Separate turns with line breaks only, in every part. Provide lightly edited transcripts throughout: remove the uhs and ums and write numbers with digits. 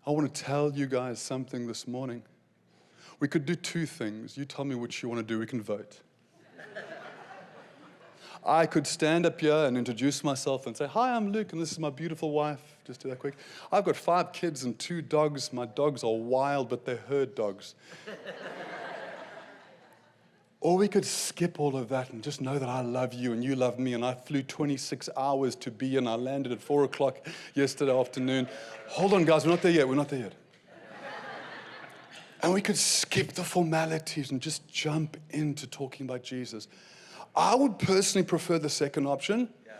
I want to tell you guys something this morning. We could do two things. You tell me which you want to do. We can vote. I could stand up here and introduce myself and say, hi, I'm Luke, and this is my beautiful wife. Just do that quick. I've got 5 kids and 2 dogs. My dogs are wild, but they're herd dogs. Or we could skip all of that and just know that I love you and you love me, and I flew 26 hours to be here, and I landed at 4 o'clock yesterday afternoon. Hold on, guys, we're not there yet. We're not there yet. And we could skip the formalities and just jump into talking about Jesus. I would personally prefer the second option. Yeah.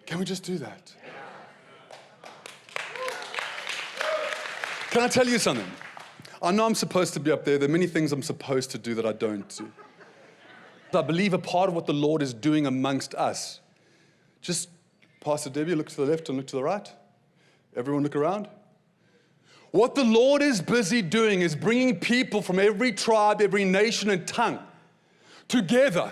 Can we just do that? Yeah. Can I tell you something? I know I'm supposed to be up there. There are many things I'm supposed to do that I don't do. I believe a part of what the Lord is doing amongst us. Just, Pastor Debbie, look to the left and look to the right. Everyone look around. What the Lord is busy doing is bringing people from every tribe, every nation and tongue together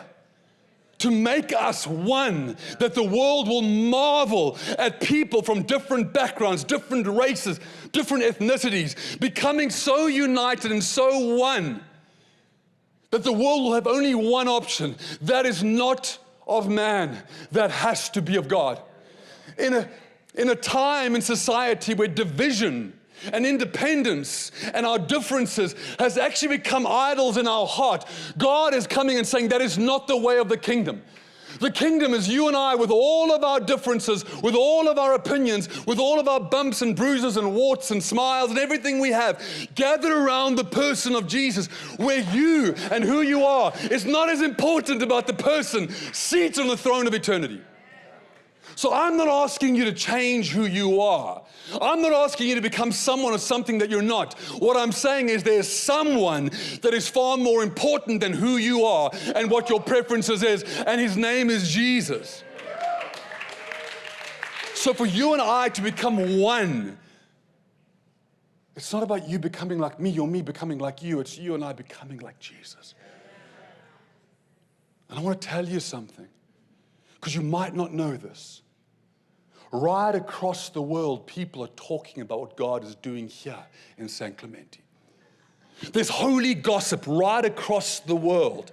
to make us one, that the world will marvel at people from different backgrounds, different races, different ethnicities, becoming so united and so one that the world will have only one option. That is not of man. That has to be of God. In a time in society where division and independence and our differences has actually become idols in our heart, God is coming and saying that is not the way of the kingdom. The kingdom is you and I with all of our differences, with all of our opinions, with all of our bumps and bruises and warts and smiles and everything we have, gathered around the person of Jesus, where you and who you are is not as important about the person seated on the throne of eternity. So I'm not asking you to change who you are. I'm not asking you to become someone or something that you're not. What I'm saying is there's someone that is far more important than who you are and what your preferences is, and his name is Jesus. So for you and I to become one, it's not about you becoming like me or me becoming like you. It's you and I becoming like Jesus. And I want to tell you something, because you might not know this. Right across the world, people are talking about what God is doing here in San Clemente. There's holy gossip right across the world.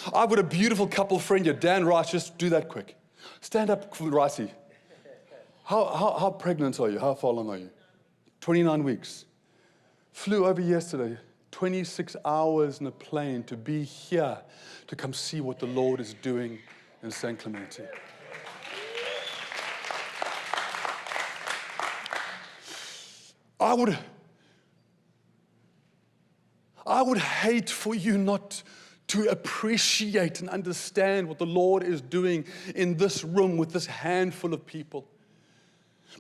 I've got a beautiful couple friend here, Dan Rice. Just do that quick. Stand up, Ricey. How pregnant are you? How far along are you? 29 weeks. Flew over yesterday, 26 hours in a plane to be here to come see what the Lord is doing in San Clemente. I would hate for you not to appreciate and understand what the Lord is doing in this room with this handful of people.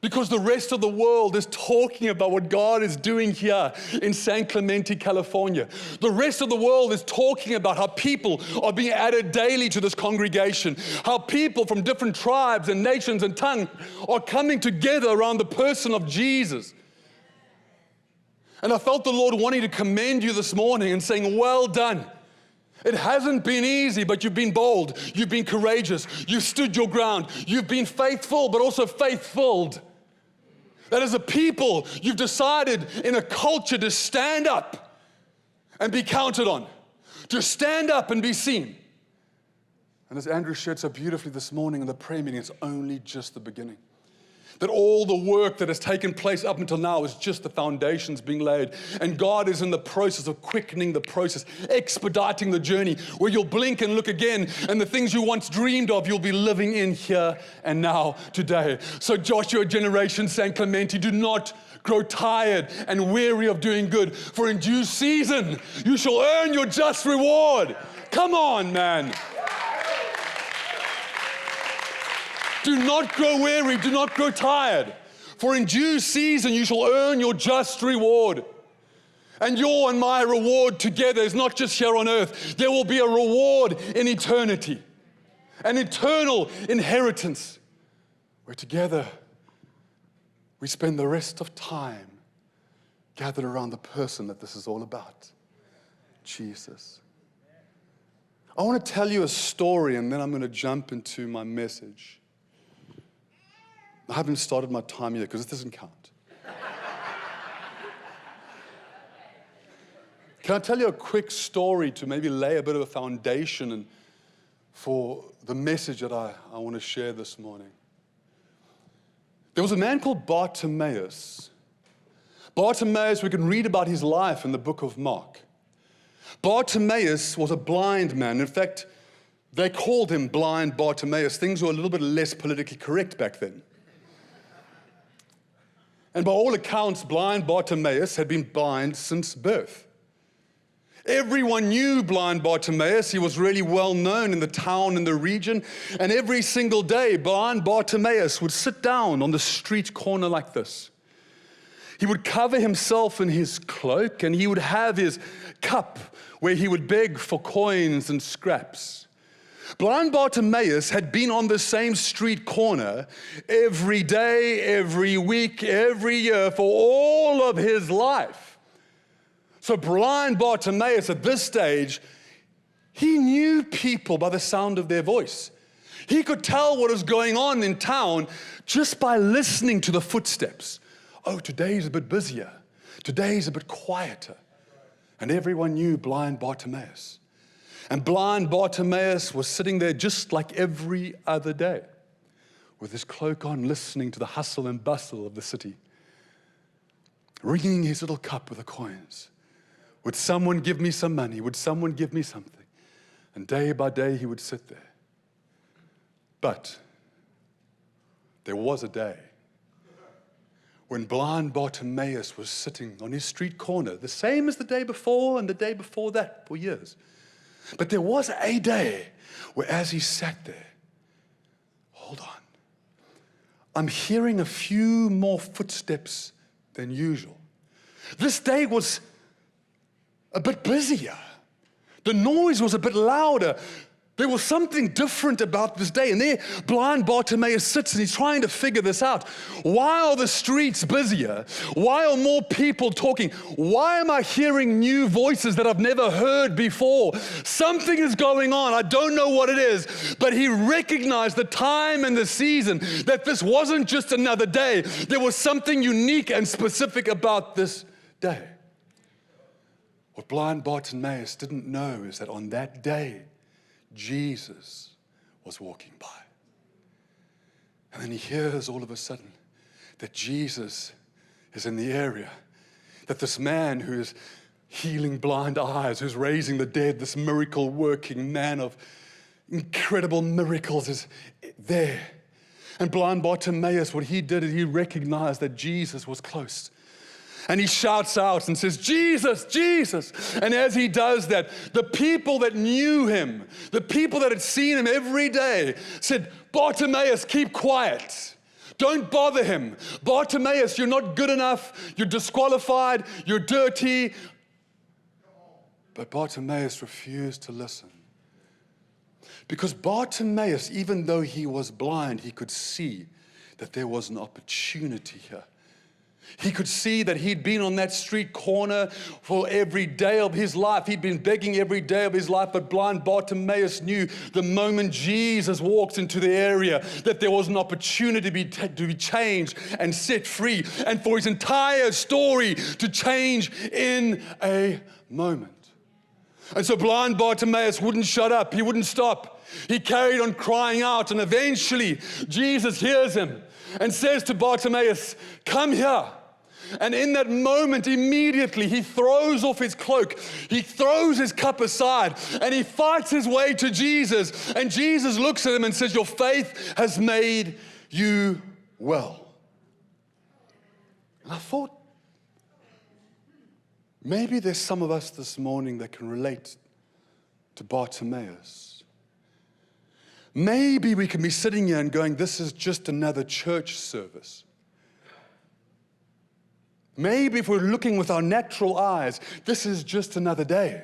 Because the rest of the world is talking about what God is doing here in San Clemente, California. The rest of the world is talking about how people are being added daily to this congregation. How people from different tribes and nations and tongues are coming together around the person of Jesus. And I felt the Lord wanting to commend you this morning and saying, well done. It hasn't been easy, but you've been bold. You've been courageous. You've stood your ground. You've been faithful, but also faith-filled. That as a people, you've decided in a culture to stand up and be counted on. To stand up and be seen. And as Andrew shared so beautifully this morning in the prayer meeting, it's only just the beginning. That all the work that has taken place up until now is just the foundations being laid. And God is in the process of quickening the process, expediting the journey, where you'll blink and look again, and the things you once dreamed of, you'll be living in here and now today. So Joshua generation, San Clemente, do not grow tired and weary of doing good, for in due season you shall earn your just reward. Come on, man. Do not grow weary, do not grow tired, for in due season you shall earn your just reward. And your and my reward together is not just here on earth. There will be a reward in eternity, an eternal inheritance, where together we spend the rest of time gathered around the person that this is all about, Jesus. I want to tell you a story, and then I'm going to jump into my message. I haven't started my time yet because it doesn't count. Can I tell you a quick story to maybe lay a bit of a foundation and for the message that I want to share this morning? There was a man called Bartimaeus. Bartimaeus, we can read about his life in the book of Mark. Bartimaeus was a blind man. In fact, they called him Blind Bartimaeus. Things were a little bit less politically correct back then. And by all accounts, Blind Bartimaeus had been blind since birth. Everyone knew Blind Bartimaeus. He was really well known in the town and the region. And every single day, Blind Bartimaeus would sit down on the street corner like this. He would cover himself in his cloak, and he would have his cup where he would beg for coins and scraps. Blind Bartimaeus had been on the same street corner every day, every week, every year for all of his life. So Blind Bartimaeus at this stage, he knew people by the sound of their voice. He could tell what was going on in town just by listening to the footsteps. Oh, today's a bit busier. Today's a bit quieter. And everyone knew Blind Bartimaeus. And Blind Bartimaeus was sitting there just like every other day, with his cloak on, listening to the hustle and bustle of the city, ringing his little cup with the coins. Would someone give me some money? Would someone give me something? And day by day he would sit there. But there was a day when Blind Bartimaeus was sitting on his street corner, the same as the day before and the day before that for years. But there was a day where as he sat there, hold on, I'm hearing a few more footsteps than usual. This day was a bit busier. The noise was a bit louder. There was something different about this day. And there, Blind Bartimaeus sits and he's trying to figure this out. Why are the streets busier? Why are more people talking? Why am I hearing new voices that I've never heard before? Something is going on. I don't know what it is. But he recognized the time and the season, that this wasn't just another day. There was something unique and specific about this day. What Blind Bartimaeus didn't know is that on that day, Jesus was walking by. And then he hears all of a sudden that Jesus is in the area, that this man who is healing blind eyes, who's raising the dead, this miracle-working man of incredible miracles is there. And Blind Bartimaeus, what he did is he recognized that Jesus was close. And he shouts out and says, Jesus, Jesus. And as he does that, the people that knew him, the people that had seen him every day said, Bartimaeus, keep quiet. Don't bother him. Bartimaeus, you're not good enough. You're disqualified. You're dirty. But Bartimaeus refused to listen. Because Bartimaeus, even though he was blind, he could see that there was an opportunity here. He could see that he'd been on that street corner for every day of his life. He'd been begging every day of his life, but Blind Bartimaeus knew the moment Jesus walked into the area that there was an opportunity to be changed and set free, and for his entire story to change in a moment. And so Blind Bartimaeus wouldn't shut up. He wouldn't stop. He carried on crying out, and eventually Jesus hears him and says to Bartimaeus, come here. And in that moment, immediately, he throws off his cloak. He throws his cup aside, and he fights his way to Jesus. And Jesus looks at him and says, your faith has made you well. And I thought, maybe there's some of us this morning that can relate to Bartimaeus. Maybe we can be sitting here and going, this is just another church service. Maybe if we're looking with our natural eyes, this is just another day.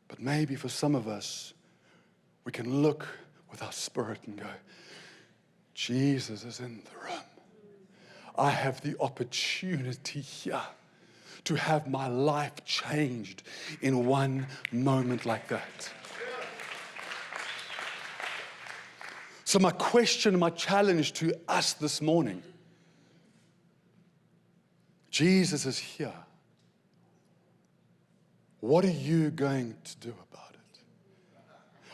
But maybe for some of us, we can look with our spirit and go, Jesus is in the room. I have the opportunity here to have my life changed in one moment like that. So my question, my challenge to us this morning, Jesus is here. what are you going to do about it?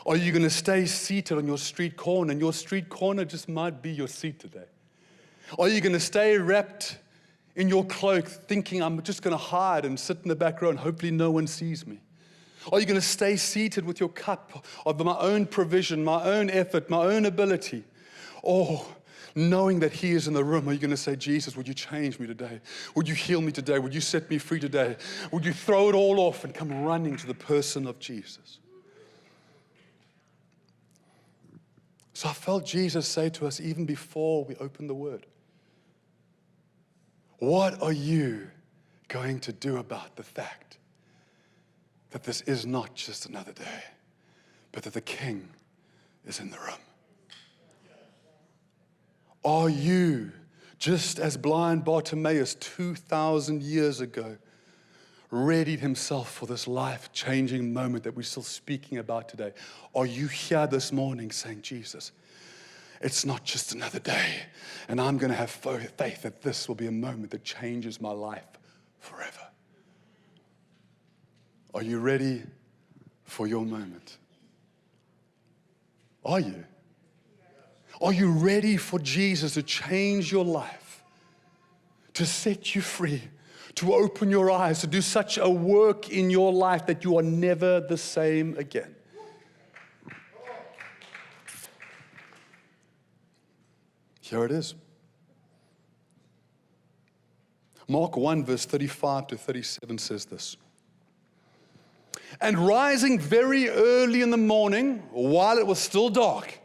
Are you going to stay seated on your street corner, and your street corner just might be your seat today? Are you going to stay wrapped in your cloak thinking, I'm just going to hide and sit in the back row and hopefully no one sees me? Are you going to stay seated with your cup of my own provision, my own effort, my own ability? Or knowing that He is in the room, are you going to say, Jesus, would you change me today? Would you heal me today? Would you set me free today? Would you throw it all off and come running to the person of Jesus? So I felt Jesus say to us even before we opened the Word, what are you going to do about the fact that this is not just another day, but that the King is in the room? Are you, just as blind Bartimaeus 2,000 years ago readied himself for this life-changing moment that we're still speaking about today? Are you here this morning saying, Jesus, it's not just another day, and I'm going to have faith that this will be a moment that changes my life forever? Are you ready for your moment? Are you? Are you ready for Jesus to change your life, to set you free, to open your eyes, to do such a work in your life that you are never the same again? Here it is. Mark 1, verse 35 to 37 says this. And rising very early in the morning, while it was still dark,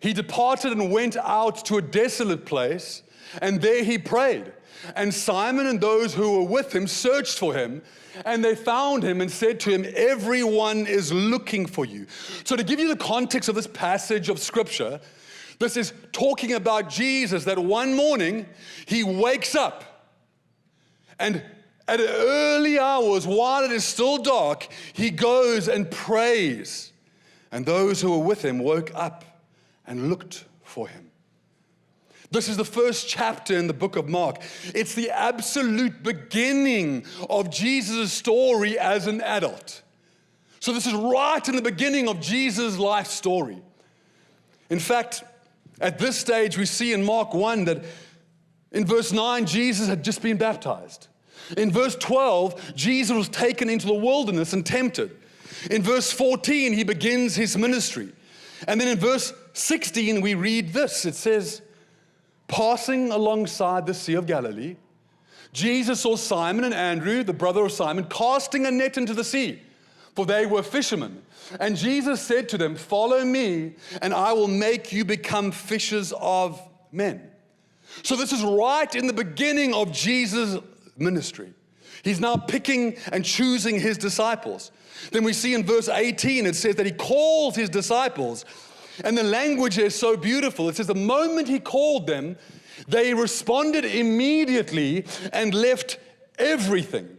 He departed and went out to a desolate place, and there He prayed. And Simon and those who were with Him searched for Him, and they found Him and said to Him, everyone is looking for you. So to give you the context of this passage of Scripture, this is talking about Jesus, that one morning He wakes up, and at early hours, while it is still dark, He goes and prays. And those who were with Him woke up and looked for Him. This is the first chapter in the book of Mark. It's the absolute beginning of Jesus' story as an adult. So this is right in the beginning of Jesus' life story. In fact, at this stage, we see in Mark 1 that in verse 9, Jesus had just been baptized. In verse 12, Jesus was taken into the wilderness and tempted. In verse 14, He begins His ministry. And then in verse 16, we read this. It says, passing alongside the Sea of Galilee, Jesus saw Simon and Andrew, the brother of Simon, casting a net into the sea, for they were fishermen. And Jesus said to them, follow me, and I will make you become fishers of men. So this is right in the beginning of Jesus' ministry. He's now picking and choosing His disciples. Then we see in verse 18, it says that He calls His disciples. And the language is so beautiful. It says the moment He called them, they responded immediately and left everything.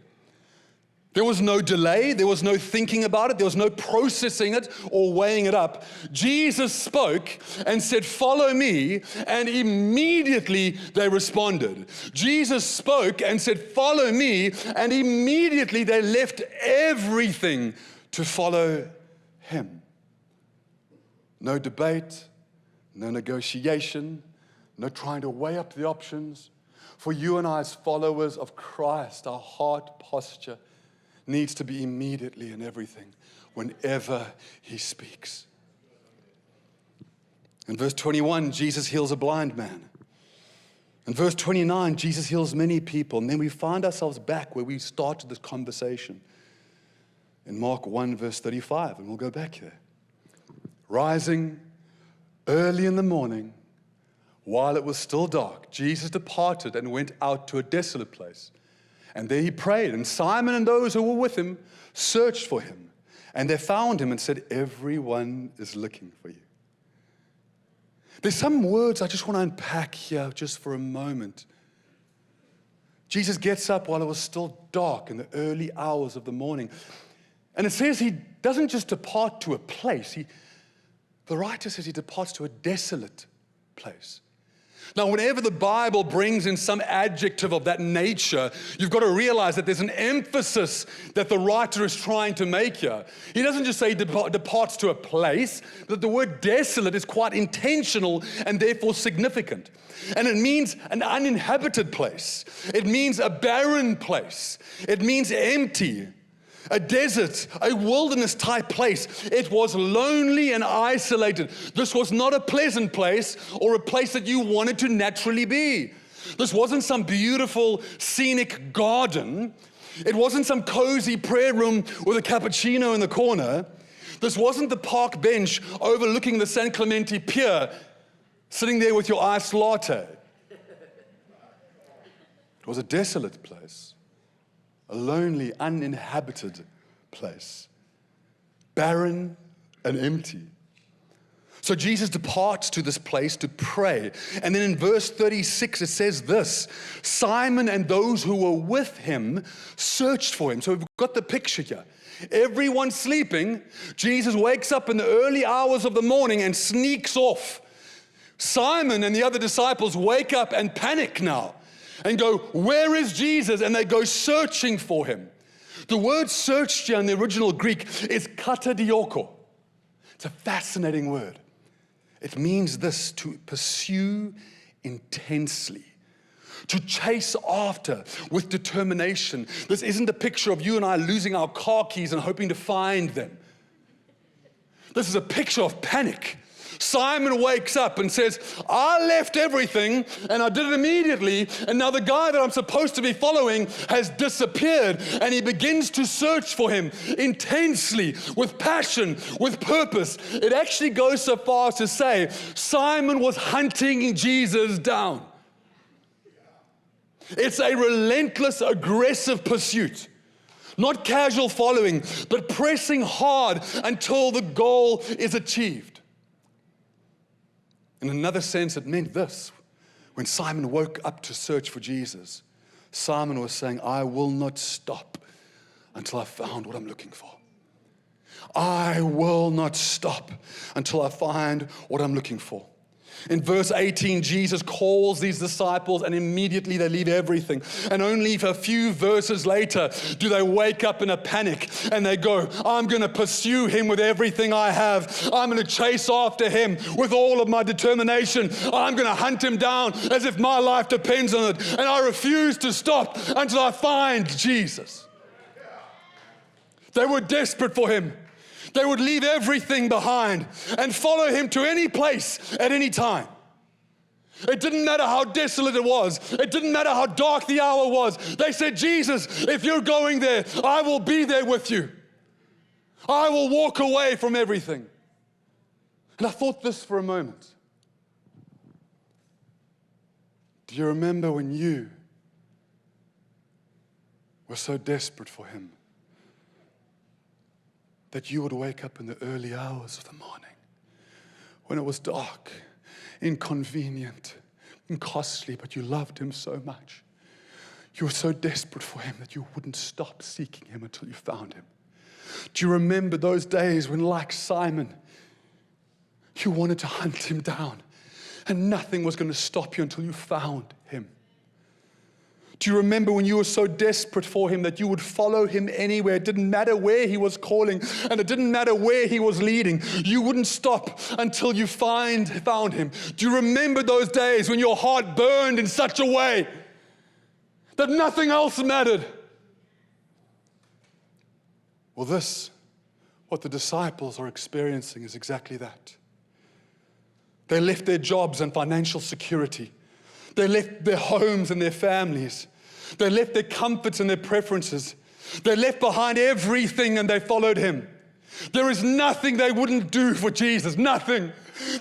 There was no delay. There was no thinking about it. There was no processing it or weighing it up. Jesus spoke and said, follow me, and immediately they responded. Jesus spoke and said, follow me, and immediately they left everything to follow Him. No debate, no negotiation, no trying to weigh up the options. For you and I as followers of Christ, our heart posture needs to be immediately in everything, whenever He speaks. In verse 21, Jesus heals a blind man. In verse 29, Jesus heals many people. And then we find ourselves back where we started this conversation in Mark 1, verse 35. And we'll go back there. Rising early in the morning, while it was still dark, Jesus departed and went out to a desolate place. And there He prayed, and Simon and those who were with Him searched for Him. And they found Him and said, everyone is looking for you. There's some words I just want to unpack here just for a moment. Jesus gets up while it was still dark in the early hours of the morning. And it says He doesn't just depart to a place. The writer says He departs to a desolate place. Now, whenever the Bible brings in some adjective of that nature, you've got to realize that there's an emphasis that the writer is trying to make here. He doesn't just say departs to a place, but the word desolate is quite intentional and therefore significant. And it means an uninhabited place. It means a barren place. It means empty. A desert, a wilderness type place. It was lonely and isolated. This was not a pleasant place or a place that you wanted to naturally be. This wasn't some beautiful scenic garden. It wasn't some cozy prayer room with a cappuccino in the corner. This wasn't the park bench overlooking the San Clemente Pier, sitting there with your iced latte. It was a desolate place. A lonely, uninhabited place, barren and empty. So Jesus departs to this place to pray. And then in verse 36, it says this, Simon and those who were with him searched for him. So we've got the picture here. Everyone sleeping, Jesus wakes up in the early hours of the morning and sneaks off. Simon and the other disciples wake up and panic now. And go, where is Jesus? And they go searching for him. The word searched here in the original Greek is katadioko. It's a fascinating word. It means this, to pursue intensely, to chase after with determination. This isn't a picture of you and I losing our car keys and hoping to find them. This is a picture of panic. Simon wakes up and says, I left everything and I did it immediately, and now the guy that I'm supposed to be following has disappeared, and he begins to search for him intensely, with passion, with purpose. It actually goes so far as to say Simon was hunting Jesus down. It's a relentless, aggressive pursuit. Not casual following, but pressing hard until the goal is achieved. In another sense, it meant this. When Simon woke up to search for Jesus, Simon was saying, I will not stop until I found what I'm looking for. I will not stop until I find what I'm looking for. In verse 18, Jesus calls these disciples and immediately they leave everything. And only a few verses later do they wake up in a panic and they go, I'm going to pursue him with everything I have. I'm going to chase after him with all of my determination. I'm going to hunt him down as if my life depends on it. And I refuse to stop until I find Jesus. They were desperate for him. They would leave everything behind and follow him to any place at any time. It didn't matter how desolate it was. It didn't matter how dark the hour was. They said, Jesus, if you're going there, I will be there with you. I will walk away from everything. And I thought this for a moment. Do you remember when you were so desperate for him that you would wake up in the early hours of the morning when it was dark, inconvenient, and costly, but you loved him so much. You were so desperate for him that you wouldn't stop seeking him until you found him. Do you remember those days when, like Simon, you wanted to hunt him down and nothing was going to stop you until you found him? Do you remember when you were so desperate for him that you would follow him anywhere? It didn't matter where he was calling, and it didn't matter where he was leading. You wouldn't stop until you found him. Do you remember those days when your heart burned in such a way that nothing else mattered? Well, what the disciples are experiencing is exactly that. They left their jobs and financial security. They left their homes and their families. They left their comforts and their preferences. They left behind everything and they followed him. There is nothing they wouldn't do for Jesus. Nothing.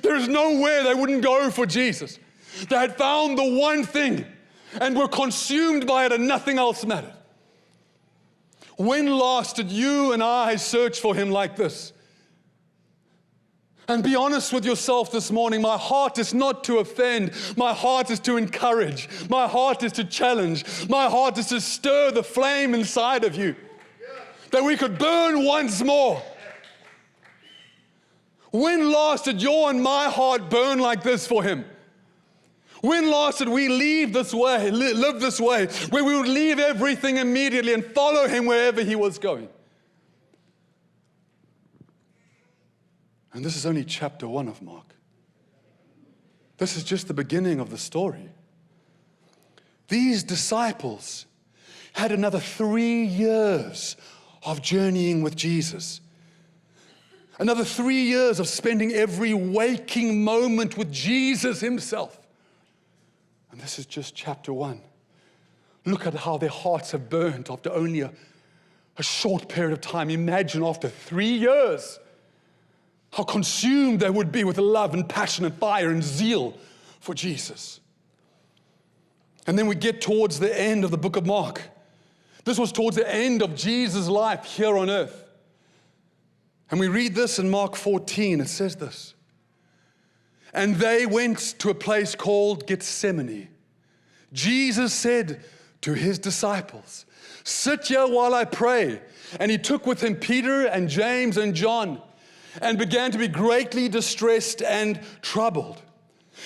There is nowhere they wouldn't go for Jesus. They had found the one thing and were consumed by it and nothing else mattered. When last did you and I search for him like this? And be honest with yourself this morning. My heart is not to offend. My heart is to encourage. My heart is to challenge. My heart is to stir the flame inside of you, that we could burn once more. When last did your and my heart burn like this for him? When last did we live this way, where we would leave everything immediately and follow him wherever he was going? And this is only chapter 1 of Mark. This is just the beginning of the story. These disciples had another 3 years of journeying with Jesus. Another 3 years of spending every waking moment with Jesus himself. And this is just chapter 1. Look at how their hearts have burned after only a short period of time. Imagine after 3 years, how consumed they would be with love and passion and fire and zeal for Jesus. And then we get towards the end of the book of Mark. This was towards the end of Jesus' life here on earth. And we read this in Mark 14. It says this. And they went to a place called Gethsemane. Jesus said to his disciples, sit here while I pray. And he took with him Peter and James and John and began to be greatly distressed and troubled.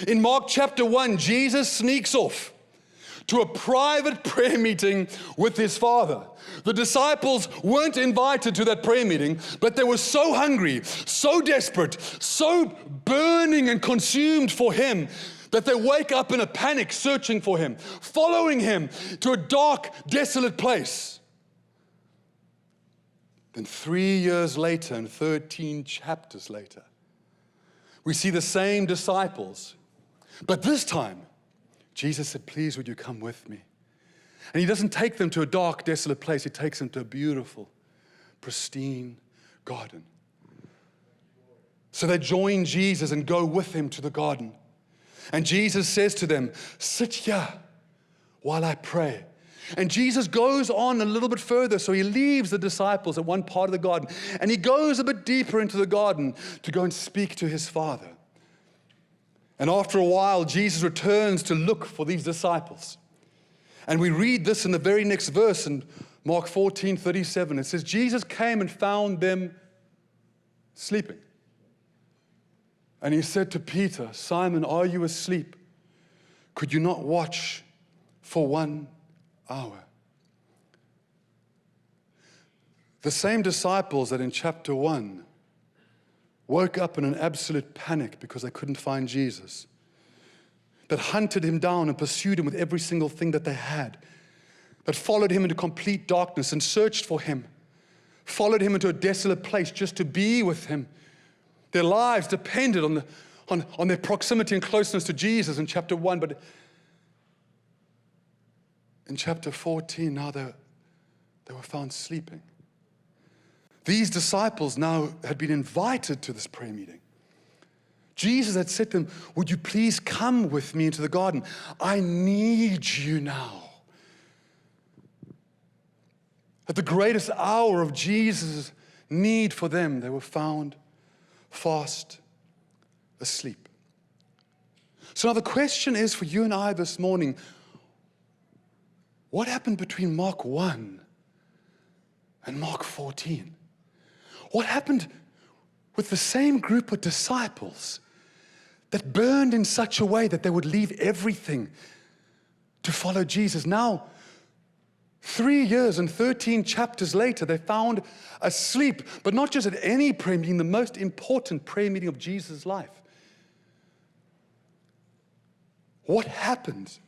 In Mark chapter 1, Jesus sneaks off to a private prayer meeting with his Father. The disciples weren't invited to that prayer meeting, but they were so hungry, so desperate, so burning and consumed for him that they wake up in a panic searching for him, following him to a dark, desolate place. Then 3 years later and 13 chapters later, we see the same disciples. But this time, Jesus said, please, would you come with me? And he doesn't take them to a dark, desolate place. He takes them to a beautiful, pristine garden. So they join Jesus and go with him to the garden. And Jesus says to them, sit here while I pray. And Jesus goes on a little bit further, so he leaves the disciples at one part of the garden, and he goes a bit deeper into the garden to go and speak to his Father. And after a while, Jesus returns to look for these disciples. And we read this in the very next verse in Mark 14:37. It says, Jesus came and found them sleeping. And he said to Peter, Simon, are you asleep? Could you not watch for 1 hour? The same disciples that in chapter 1 woke up in an absolute panic because they couldn't find Jesus, that hunted him down and pursued him with every single thing that they had, that followed him into complete darkness and searched for him, followed him into a desolate place just to be with him. Their lives depended on their proximity and closeness to Jesus in chapter 1, but in chapter 14, now they were found sleeping. These disciples now had been invited to this prayer meeting. Jesus had said to them, would you please come with me into the garden? I need you now. At the greatest hour of Jesus' need for them, they were found fast asleep. So now the question is for you and I this morning, what happened between Mark 1 and Mark 14? What happened with the same group of disciples that burned in such a way that they would leave everything to follow Jesus? Now, 3 years and 13 chapters later, they found asleep, but not just at any prayer meeting, the most important prayer meeting of Jesus' life. What happened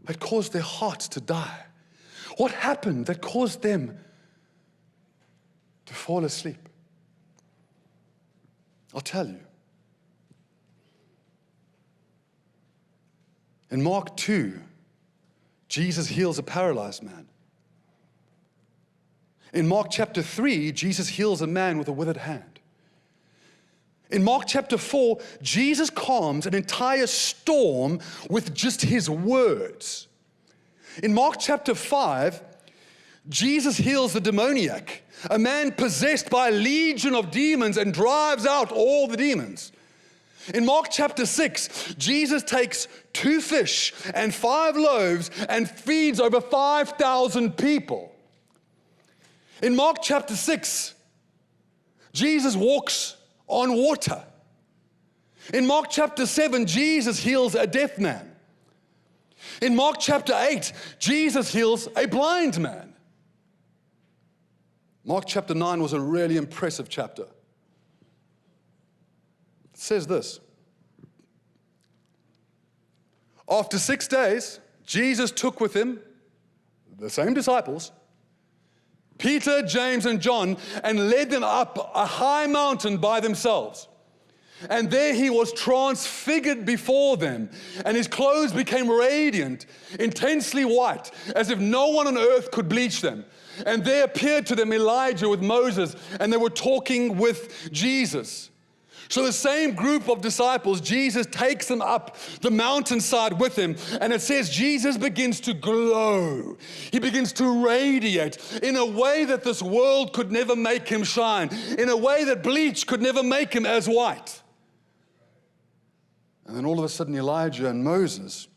that caused their hearts to die? What happened that caused them to fall asleep? I'll tell you. In Mark 2, Jesus heals a paralyzed man. In Mark chapter 3, Jesus heals a man with a withered hand. In Mark chapter 4, Jesus calms an entire storm with just his words. In Mark chapter 5, Jesus heals the demoniac, a man possessed by a legion of demons, and drives out all the demons. In Mark chapter 6, Jesus takes 2 fish and 5 loaves and feeds over 5,000 people. In Mark chapter 6, Jesus walks on water. In Mark chapter 7, Jesus heals a deaf man. In Mark chapter 8, Jesus heals a blind man. Mark chapter 9 was a really impressive chapter. It says this: after 6 days, Jesus took with him the same disciples, Peter, James, and John, and led them up a high mountain by themselves. And there he was transfigured before them, and his clothes became radiant, intensely white, as if no one on earth could bleach them. And there appeared to them Elijah with Moses, and they were talking with Jesus. So the same group of disciples, Jesus takes them up the mountainside with him, and it says Jesus begins to glow. He begins to radiate in a way that this world could never make him shine, in a way that bleach could never make him as white. And then all of a sudden Elijah and Moses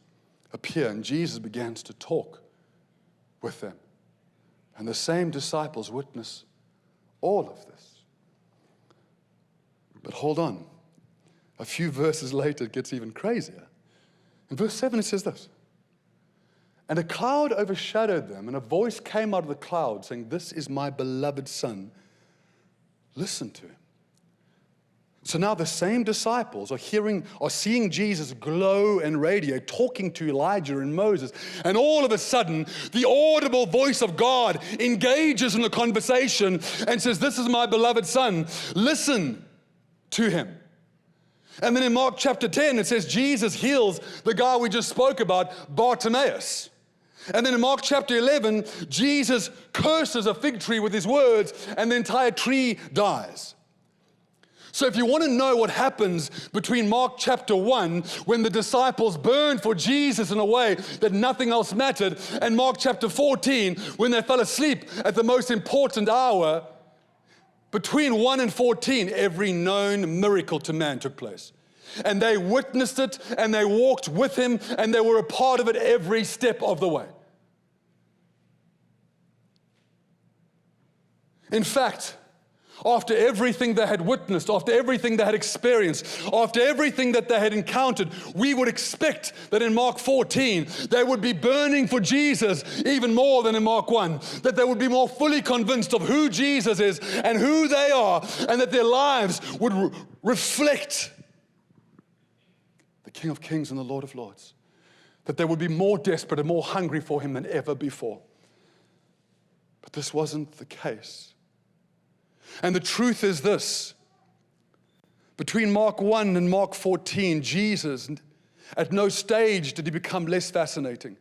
appear, and Jesus begins to talk with them. And the same disciples witness all of this. But hold on. A few verses later, it gets even crazier. In verse 7, it says this: and a cloud overshadowed them, and a voice came out of the cloud saying, "This is my beloved Son. Listen to him." So now the same disciples are seeing Jesus glow and radiate, talking to Elijah and Moses. And all of a sudden, the audible voice of God engages in the conversation and says, "This is my beloved Son. Listen to him." And then in Mark chapter 10, it says Jesus heals the guy we just spoke about, Bartimaeus. And then in Mark chapter 11, Jesus curses a fig tree with his words, and the entire tree dies. So if you want to know what happens between Mark chapter 1, when the disciples burned for Jesus in a way that nothing else mattered, and Mark chapter 14, when they fell asleep at the most important hour, between 1 and 14, every known miracle to man took place. And they witnessed it, and they walked with him, and they were a part of it every step of the way. In fact, after everything they had witnessed, after everything they had experienced, after everything that they had encountered, we would expect that in Mark 14, they would be burning for Jesus even more than in Mark 1, that they would be more fully convinced of who Jesus is and who they are, and that their lives would reflect the King of Kings and the Lord of Lords, that they would be more desperate and more hungry for him than ever before. But this wasn't the case. And the truth is this: between Mark 1 and Mark 14, Jesus, at no stage did he become less fascinating.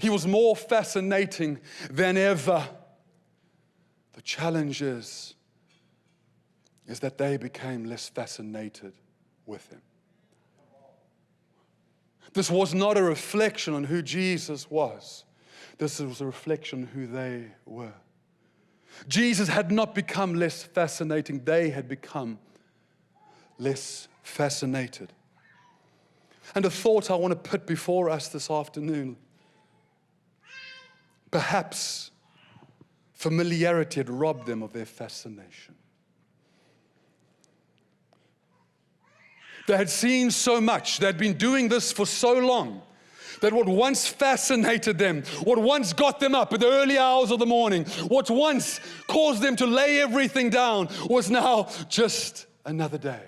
He was more fascinating than ever. The challenge is that they became less fascinated with him. This was not a reflection on who Jesus was. This was a reflection on who they were. Jesus had not become less fascinating. They had become less fascinated. And a thought I want to put before us this afternoon: perhaps familiarity had robbed them of their fascination. They had seen so much. They had been doing this for so long, that what once fascinated them, what once got them up at the early hours of the morning, what once caused them to lay everything down, was now just another day.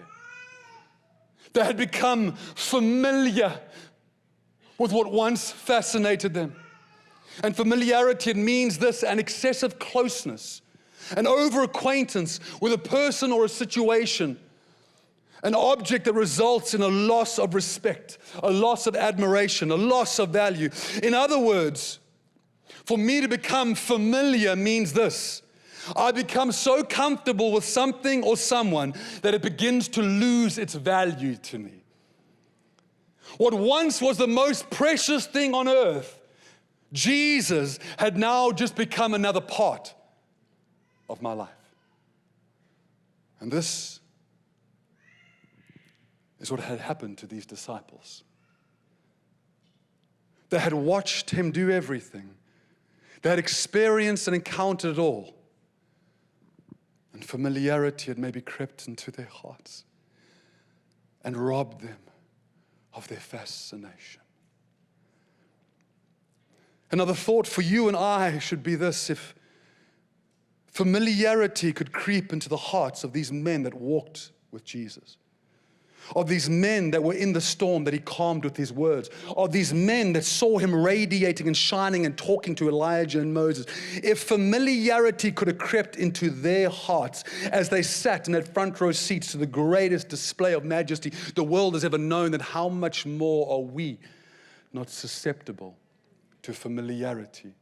They had become familiar with what once fascinated them. And familiarity, it means this: an excessive closeness, an over-acquaintance with a person or a situation, an object that results in a loss of respect, a loss of admiration, a loss of value. In other words, for me to become familiar means this: I become so comfortable with something or someone that it begins to lose its value to me. What once was the most precious thing on earth, Jesus had now just become another part of my life. And this is what had happened to these disciples. They had watched him do everything. They had experienced and encountered it all. And familiarity had maybe crept into their hearts. and robbed them of their fascination. Another thought for you and I should be this: if familiarity could creep into the hearts of these men that walked with Jesus, of these men that were in the storm that he calmed with his words, of these men that saw him radiating and shining and talking to Elijah and Moses, if familiarity could have crept into their hearts as they sat in that front row seats to the greatest display of majesty the world has ever known, then how much more are we not susceptible to familiarity?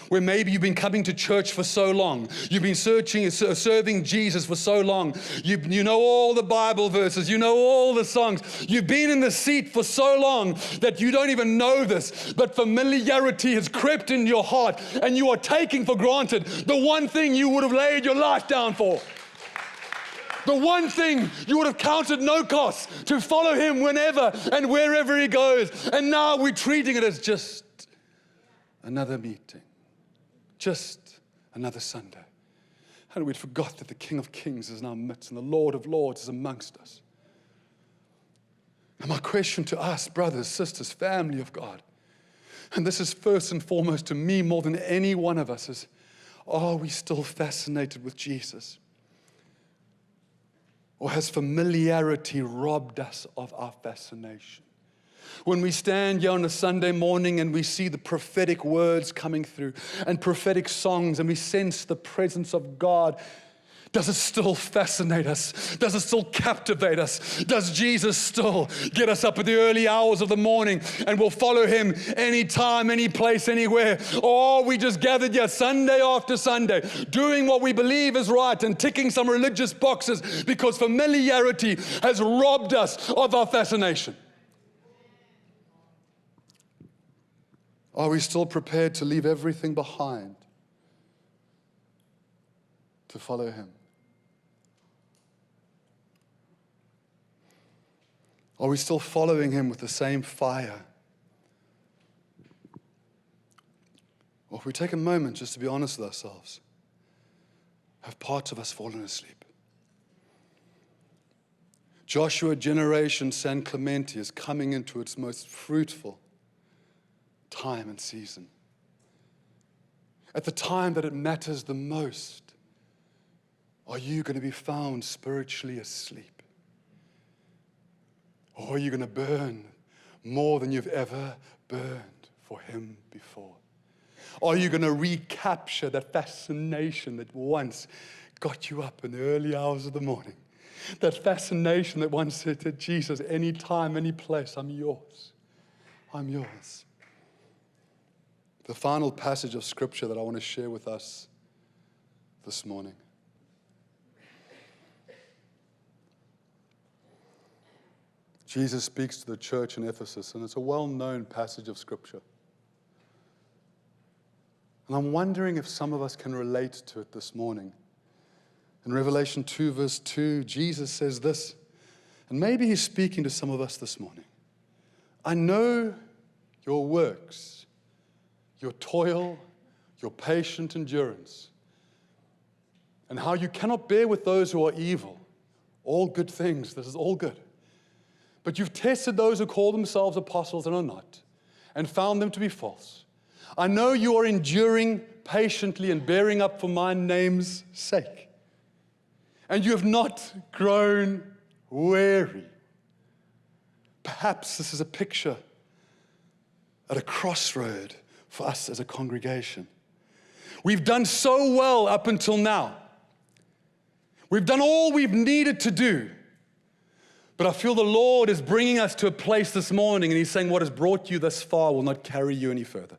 Where maybe you've been coming to church for so long, you've been serving Jesus for so long, you know all the Bible verses, you know all the songs, you've been in the seat for so long that you don't even know this, but familiarity has crept in your heart and you are taking for granted the one thing you would have laid your life down for. The one thing you would have counted no cost to follow him whenever and wherever he goes. And now we're treating it as just another meeting. Just another Sunday. And we'd forgot that the King of Kings is in our midst and the Lord of Lords is amongst us. And my question to us, brothers, sisters, family of God, and this is first and foremost to me more than any one of us, is, are we still fascinated with Jesus? Or has familiarity robbed us of our fascination? When we stand here on a Sunday morning and we see the prophetic words coming through and prophetic songs and we sense the presence of God, does it still fascinate us? Does it still captivate us? Does Jesus still get us up at the early hours of the morning and we'll follow him anytime, any place, anywhere? Or are we just gathered here Sunday after Sunday doing what we believe is right and ticking some religious boxes because familiarity has robbed us of our fascination? Are we still prepared to leave everything behind to follow him? Are we still following him with the same fire? Or if we take a moment just to be honest with ourselves, have parts of us fallen asleep? Joshua generation San Clemente is coming into its most fruitful time and season. At the time that it matters the most, are you going to be found spiritually asleep? Or are you going to burn more than you've ever burned for him before? Are you going to recapture that fascination that once got you up in the early hours of the morning? That fascination that once said to Jesus, anytime, any place, I'm yours. I'm yours. The final passage of Scripture that I want to share with us this morning. Jesus speaks to the church in Ephesus, and it's a well-known passage of Scripture. And I'm wondering if some of us can relate to it this morning. In Revelation 2, verse 2, Jesus says this, and maybe he's speaking to some of us this morning. I know your works, your toil, your patient endurance, and how you cannot bear with those who are evil. All good things, this is all good. But you've tested those who call themselves apostles and are not, and found them to be false. I know you are enduring patiently and bearing up for my name's sake. And you have not grown weary. Perhaps this is a picture at a crossroad for us as a congregation. We've done so well up until now. We've done all we've needed to do. But I feel the Lord is bringing us to a place this morning, and he's saying what has brought you thus far will not carry you any further.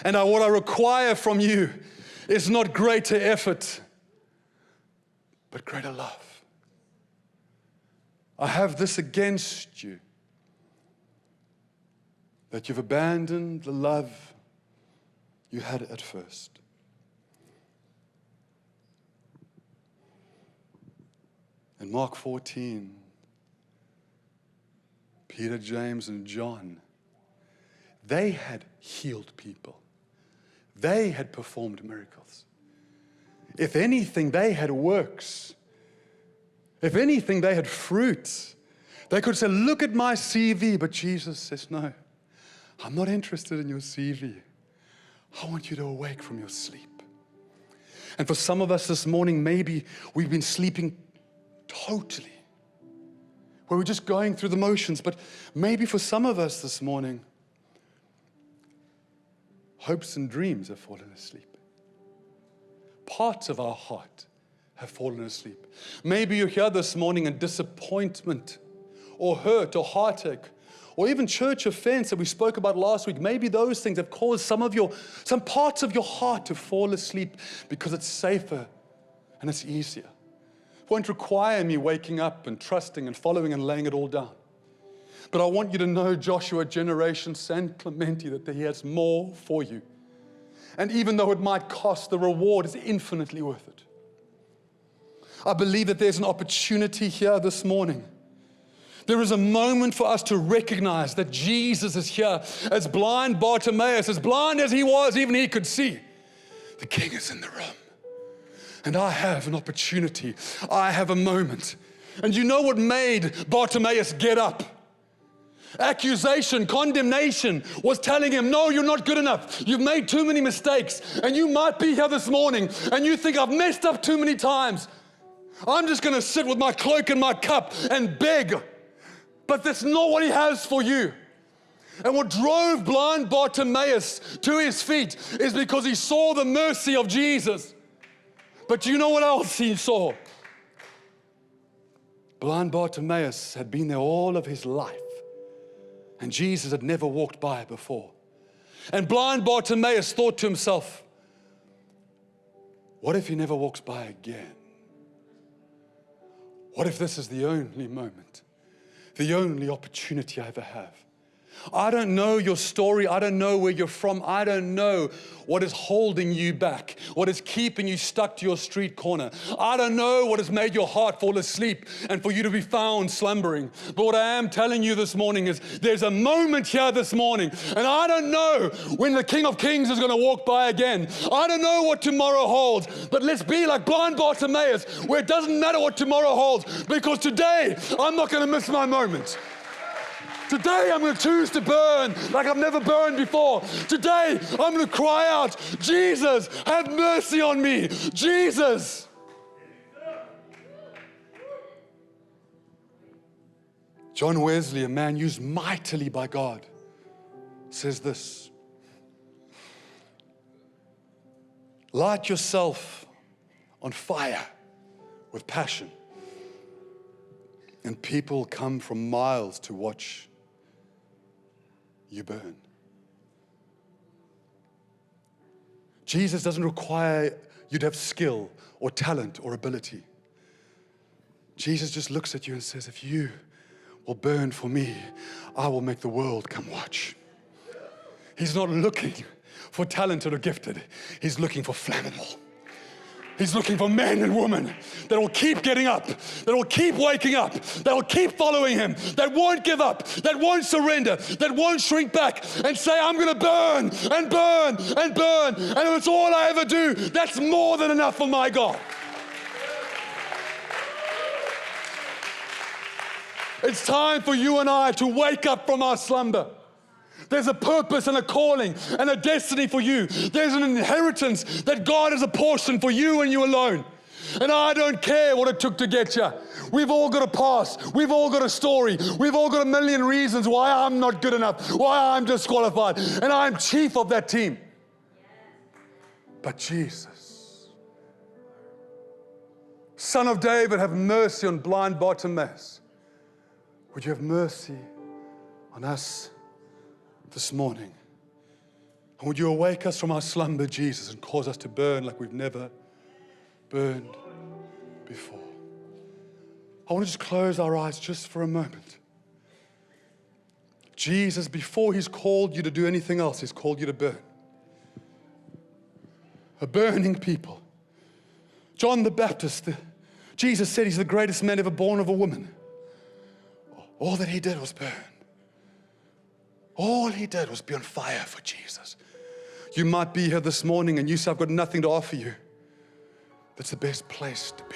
And what I require from you is not greater effort, but greater love. I have this against you, that you've abandoned the love you had at first. In Mark 14, Peter, James, and John, they had healed people. They had performed miracles. If anything, they had works. If anything, they had fruit. They could say, look at my CV, but Jesus says, no, I'm not interested in your CV. I want you to awake from your sleep. And for some of us this morning, maybe we've been sleeping totally, where we're just going through the motions. But maybe for some of us this morning, hopes and dreams have fallen asleep. Parts of our heart have fallen asleep. Maybe you're here this morning and disappointment or hurt or heartache or even church offense that we spoke about last week, maybe those things have caused some parts of your heart to fall asleep because it's safer and it's easier. It won't require me waking up and trusting and following and laying it all down. But I want you to know, Joshua, Generation San Clemente, that He has more for you. And even though it might cost, the reward is infinitely worth it. I believe that there's an opportunity here this morning. There is a moment for us to recognize that Jesus is here. As blind Bartimaeus, as blind as he was, even he could see. The King is in the room. And I have an opportunity. I have a moment. And you know what made Bartimaeus get up? Accusation, condemnation was telling him, no, you're not good enough. You've made too many mistakes. And you might be here this morning and you think, I've messed up too many times. I'm just going to sit with my cloak and my cup and beg. But that's not what He has for you. And what drove blind Bartimaeus to his feet is because he saw the mercy of Jesus. But you know what else he saw? Blind Bartimaeus had been there all of his life. And Jesus had never walked by before. And blind Bartimaeus thought to himself, what if He never walks by again? What if this is the only moment? The only opportunity I ever have? I don't know your story. I don't know where you're from. I don't know what is holding you back, what is keeping you stuck to your street corner. I don't know what has made your heart fall asleep and for you to be found slumbering. But what I am telling you this morning is there's a moment here this morning, and I don't know when the King of Kings is going to walk by again. I don't know what tomorrow holds, but let's be like blind Bartimaeus, where it doesn't matter what tomorrow holds, because today I'm not going to miss my moment. Today I'm going to choose to burn like I've never burned before. Today I'm going to cry out, Jesus, have mercy on me. Jesus. John Wesley, a man used mightily by God, says this: light yourself on fire with passion, and people come from miles to watch you burn. Jesus doesn't require you to have skill or talent or ability. Jesus just looks at you and says, if you will burn for me, I will make the world come watch. He's not looking for talented or gifted. He's looking for flammable. He's looking for men and women that will keep getting up, that will keep waking up, that will keep following Him, that won't give up, that won't surrender, that won't shrink back and say, I'm going to burn and burn and burn. And if it's all I ever do, that's more than enough for my God. It's time for you and I to wake up from our slumber. There's a purpose and a calling and a destiny for you. There's an inheritance that God has apportioned for you and you alone. And I don't care what it took to get you. We've all got a past. We've all got a story. We've all got a million reasons why I'm not good enough, why I'm disqualified. And I'm chief of that team. But Jesus, Son of David, have mercy on blind Bartimaeus. Would you have mercy on us this morning? And would you awake us from our slumber, Jesus, and cause us to burn like we've never burned before? I want to just close our eyes just for a moment. Jesus, before He's called you to do anything else, He's called you to burn. A burning people. John the Baptist, Jesus said he's the greatest man ever born of a woman. All that he did was burn. All he did was be on fire for Jesus. You might be here this morning and you say, I've got nothing to offer you. That's the best place to be.